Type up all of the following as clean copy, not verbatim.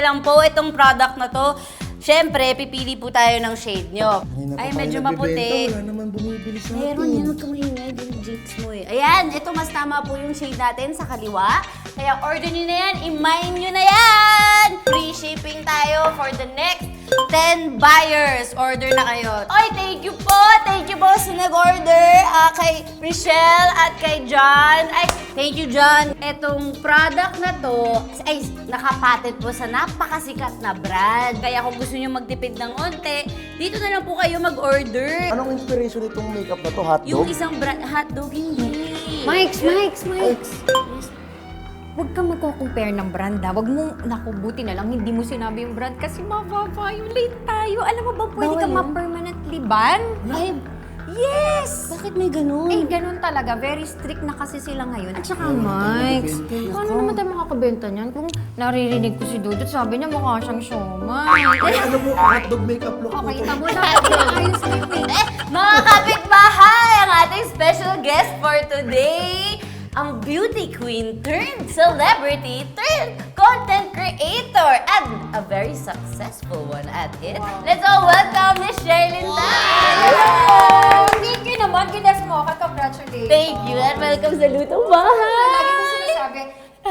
lang po itong product na to. Siyempre, pipili po tayo ng shade nyo. Ay, medyo maputi. Wala naman bumibili sa Meron yan, huwag kang ingay, din jigs mo eh. Ayan, ito mas tama po yung shade natin sa kaliwa. Kaya order nyo na yan, i-mine nyo na yan! Free shipping tayo for the next 10 buyers. Order na kayo. Oy, thank you po! Thank you po sa nag-order. Kay Michelle at kay John. Ay, thank you, John. Etong product na to, ay, nakapatent po sa napakasikat na brand. Kaya kung gusto nyo magtipid ng onte, dito na lang po kayo mag-order. Anong inspiration nitong makeup na to? Hotdog? Yung isang brand, hotdog hindi. Mike's! Huwag kang magko-compare ng brand ha. Huwag mo, naku, buti na lang hindi mo sinabi yung brand kasi mava-violate tayo. Alam mo ba pwede kang ma-permanently ban? Ay, Yes! bakit may ganun? Eh, ganun talaga. Very strict na kasi sila ngayon. At saka, Mike's, paano naman tayo makakabenta niyan? Kung naririnig ko si Dudut, sabi niya mukha siyang siomay. Ay, ano mo, hotdog makeup look Okay, mo to? tamo na. Ayos na yung Eh, mga kapitbahay, ang ating special guest for today, ang beauty queen turned celebrity turned content creator and a very successful one at it. Let's all welcome Miss Sherilyn Tan! Hello! Thank you naman. Ginas mo ako. Congratulations. Thank you and welcome sa Lutong Lagi ko Bahay! sinasabi,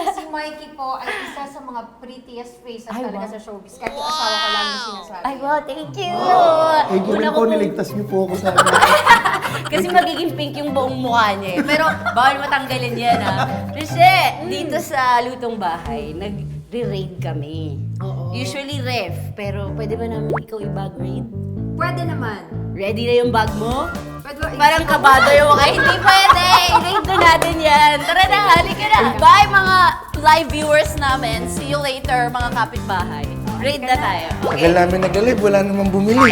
si Mikey po ay isa sa mga prettiest faces Ay, talaga wow. sa showbiz. Kahit yung asawa ko lang yung sinasabi. Ay, wow, thank you! Thank you Una rin ko po, pong- niligtas niyo po ako sa amin. Kasi magiging pink yung buong mukha niya eh. Pero bawal matanggalin yan ha. Kasi dito sa Lutong Bahay, nag-raid kami. Usually ref, pero pwede ba namin ikaw i-bag raid? Pwede naman. Ready na yung bag mo? Pwede ba? Parang kabado yung ay hindi pwede. I-raid na natin yan. Tara na, halika na. Bye mga live viewers namin. See you later mga kapitbahay. Raid na tayo. Tagal namin nag-live, wala namang bumili.